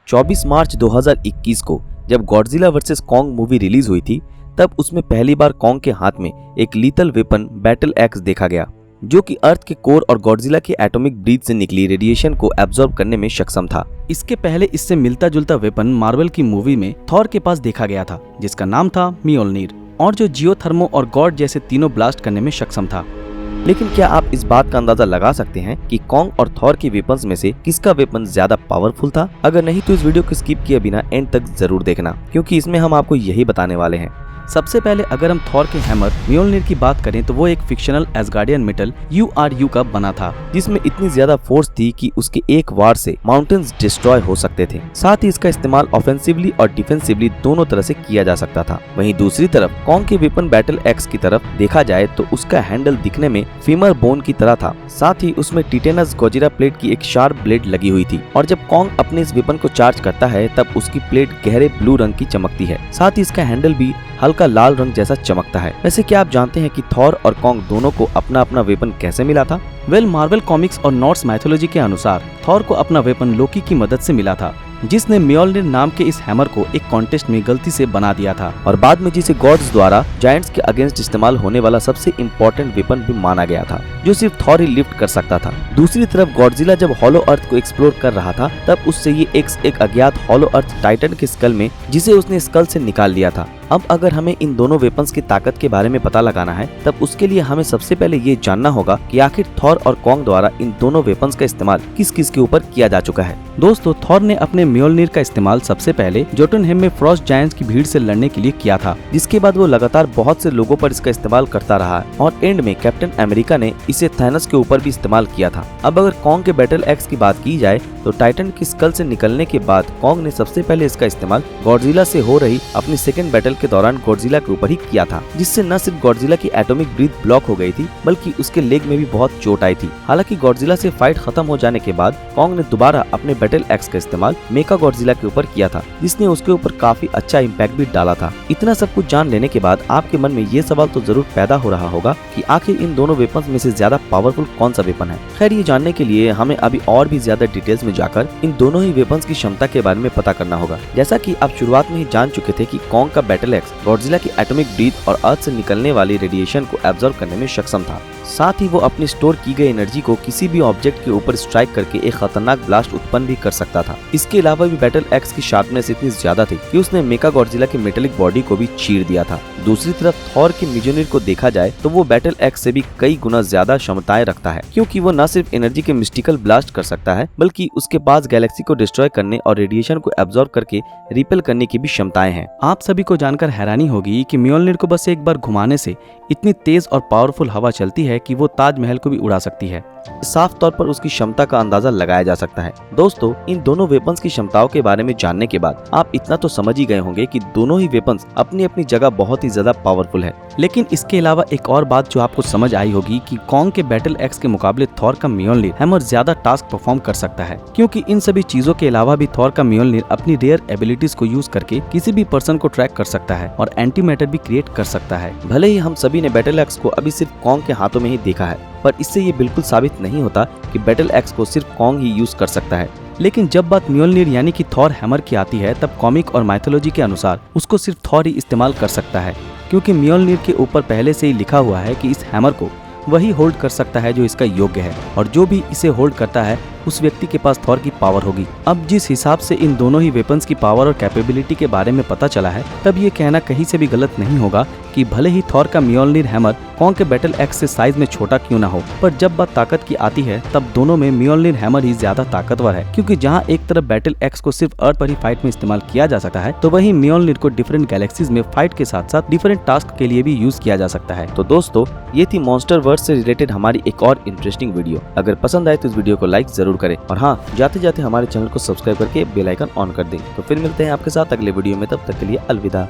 24 मार्च 2021 को जब Godzilla versus Kong movie release हुई थी, तब उसमें पहली बार कॉन्ग के हाथ में एक लीथल वेपन बैटल एक्स देखा गया, जो कि अर्थ के कोर और गॉडजिला के एटॉमिक ब्रीथ से निकली रेडिएशन को एब्जॉर्ब करने में सक्षम था। इसके पहले इससे मिलता जुलता वेपन मार्वल की मूवी में थॉर के पास देखा गया था, जिसका नाम था म्योल्निर, और जो जियोथर्मो और गॉड जैसे तीनों ब्लास्ट करने में सक्षम था। लेकिन क्या आप इस बात का अंदाजा लगा सकते हैं कि कॉन्ग और थॉर के वेपन्स में से किसका वेपन ज्यादा पावरफुल था? अगर नहीं तो इस वीडियो को स्किप किए बिना एंड तक जरूर देखना, क्योंकि इसमें हम आपको यही बताने वाले हैं। सबसे पहले अगर हम थॉर के हैमर म्योल्निर की बात करें तो वो एक फिक्शनल एसगार्डियन मेटल URU का बना था, जिसमें इतनी ज्यादा फोर्स थी कि उसके एक वार से माउंटेन्स डिस्ट्रॉय हो सकते थे। साथ ही इसका इस्तेमाल ऑफेंसिवली और डिफेंसिवली दोनों तरह से किया जा सकता था। वहीं दूसरी तरफ कॉन्ग के वेपन बैटल एक्स की तरफ देखा जाए तो उसका हैंडल दिखने में फीमर बोन की तरह था। साथ ही उसमें टिटेनस गोजिरा प्लेट की एक शार्प ब्लेड लगी हुई थी, और जब कॉन्ग अपने इस वेपन को चार्ज करता है तब उसकी प्लेट गहरे ब्लू रंग की चमकती है। साथ ही इसका हैंडल भी हल्का लाल रंग जैसा चमकता है। वैसे क्या आप जानते हैं कि थॉर और कॉन्ग दोनों को अपना अपना वेपन कैसे मिला था? मार्वल कॉमिक्स और नॉर्स माइथोलॉजी के अनुसार थॉर को अपना वेपन लोकी की मदद से मिला था, जिसने म्योल्निर नाम के इस हैमर को एक कॉन्टेस्ट में गलती से बना दिया था, और बाद में जिसे गॉड्स द्वारा जायंट्स के अगेंस्ट इस्तेमाल होने वाला सबसे इम्पोर्टेंट वेपन भी माना गया था, जो सिर्फ थॉर ही लिफ्ट कर सकता था। दूसरी तरफ गॉडजिला जब हॉलो अर्थ को एक्सप्लोर कर रहा था, तब उससे ये एक अज्ञात हॉलो अर्थ टाइटन के स्कल में, जिसे उसने स्कल से निकाल लिया था। अब अगर हमें इन दोनों वेपन्स की ताकत के बारे में पता लगाना है, तब उसके लिए हमें सबसे पहले ये जानना होगा कि आखिर थॉर और कॉन्ग द्वारा इन दोनों वेपन्स का इस्तेमाल किस किस के ऊपर किया जा चुका है। दोस्तों, थॉर ने अपने म्योल्निर का इस्तेमाल सबसे पहले जोटुनहेम में फ्रॉस्ट जायंट्स की भीड़ से लड़ने के लिए किया था, जिसके बाद वो लगातार बहुत से लोगों पर इसका इस्तेमाल करता रहा, और एंड में कैप्टन अमेरिका ने इसे थैनोस के ऊपर भी इस्तेमाल किया था। अब अगर कॉन्ग के बैटल एक्स की बात की जाए तो टाइटन की स्कल से निकलने के बाद कॉन्ग ने सबसे पहले इसका इस्तेमाल गॉडजिला से हो रही अपनी सेकेंड बैटल के दौरान गॉडजिला के ऊपर ही किया था, जिससे न सिर्फ गॉडजिला की एटॉमिक ब्रीथ ब्लॉक हो गई थी, बल्कि उसके लेग में भी बहुत चोट आई थी। हालांकि गॉडजिला से फाइट खत्म हो जाने के बाद कॉन्ग ने दोबारा अपने बैटल एक्स का इस्तेमाल मेका गॉडजिला के ऊपर किया था, जिसने उसके ऊपर काफी अच्छा इम्पैक्ट भी डाला था। इतना सब कुछ जान लेने के बाद आपके मन में ये सवाल तो जरूर पैदा हो रहा होगा कि आखिर इन दोनों वेपन्स में से ज्यादा पावरफुल कौन सा वेपन है। खैर, ये जानने के लिए हमें अभी और भी ज्यादा डिटेल्स में जाकर इन दोनों ही वेपन्स की क्षमता के बारे में पता करना होगा। जैसा कि आप शुरुआत में ही जान चुके थे कि कॉन्ग का बैटल एक्स गॉडजिला की एटॉमिक ब्रीथ और अर्थ से निकलने वाली रेडिएशन को एब्जॉर्ब करने में सक्षम था। साथ ही वो अपनी स्टोर की गई एनर्जी को किसी भी ऑब्जेक्ट के ऊपर स्ट्राइक करके एक खतरनाक ब्लास्ट उत्पन्न भी कर सकता था। इसके अलावा भी बैटल एक्स की शार्पनेस इतनी ज्यादा थी कि उसने मेका गॉडजिला की मेटेलिक बॉडी को भी चीर दिया था। दूसरी तरफ थॉर के म्योल्निर को देखा जाए तो वो बैटल एक्स से भी कई गुना ज्यादा क्षमताएं रखता है, क्योंकि वो न सिर्फ एनर्जी के मिस्टिकल ब्लास्ट कर सकता है, बल्कि उसके पास गैलेक्सी को डिस्ट्रॉय करने और रेडिएशन को एब्जॉर्ब करके रिपेल करने की भी क्षमताएं हैं। आप सभी को जानकर हैरानी होगी कि म्योल्निर को बस एक बार घुमाने से इतनी तेज और पावरफुल हवा चलती है कि वो ताजमहल को भी उड़ा सकती है। साफ तौर पर उसकी क्षमता का अंदाजा लगाया जा सकता है। दोस्तों, इन दोनों वेपन्स की क्षमताओं के बारे में जानने के बाद आप इतना तो समझ ही गए होंगे कि दोनों ही वेपन्स अपनी अपनी जगह बहुत ही ज्यादा पावरफुल है। लेकिन इसके अलावा एक और बात जो आपको समझ आई होगी कि कॉन्ग के बैटल एक्स के मुकाबले थॉर का म्योल्निर हैमर ज्यादा टास्क परफॉर्म कर सकता है, क्योंकि इन सभी चीजों के अलावा भी थॉर का म्योल्निर अपनी रेयर एबिलिटीज को यूज करके किसी भी पर्सन को ट्रैक कर सकता है और एंटी मैटर भी क्रिएट कर सकता है। भले ही हम सभी ने बैटल एक्स को अभी सिर्फ कॉन्ग के हाथों में ही देखा है, पर इससे ये बिल्कुल साबित नहीं होता कि बैटल एक्स को सिर्फ कॉन्ग ही यूज कर सकता है। लेकिन जब बात म्योल्निर यानी कि थॉर हैमर की आती है, तब कॉमिक और माइथोलॉजी के अनुसार उसको सिर्फ थॉर ही इस्तेमाल कर सकता है, क्योंकि म्योल्निर के ऊपर पहले से ही लिखा हुआ है कि इस हैमर को वही होल्ड कर सकता है जो इसका योग्य है, और जो भी इसे होल्ड करता है उस व्यक्ति के पास थॉर की पावर होगी। अब जिस हिसाब से इन दोनों ही वेपन्स की पावर और कैपेबिलिटी के बारे में पता चला है, तब ये कहना कहीं से भी गलत नहीं होगा कि भले ही थॉर का म्योल्निर हैमर कॉन्ग के बैटल एक्स से साइज में छोटा क्यों ना हो, पर जब बात ताकत की आती है तब दोनों में म्योल्निर हैमर ही ज्यादा ताकतवर है, क्योंकि जहां एक तरफ बैटल एक्स को सिर्फ अर्थ पर ही फाइट में इस्तेमाल किया जा सकता है, तो वहीं म्योल्निर को डिफरेंट गैलेक्सीज में फाइट के साथ साथ डिफरेंट टास्क के लिए भी यूज किया जा सकता है। तो दोस्तों, ये थी मॉन्स्टर वर्ल्ड से रिलेटेड हमारी एक और इंटरेस्टिंग वीडियो। अगर पसंद आए तो इस वीडियो को लाइक जरूर करें, और हाँ, जाते जाते हमारे चैनल को सब्सक्राइब करके बेल आइकन ऑन कर दें। तो फिर मिलते हैं आपके साथ अगले वीडियो में, तब तक के लिए अलविदा।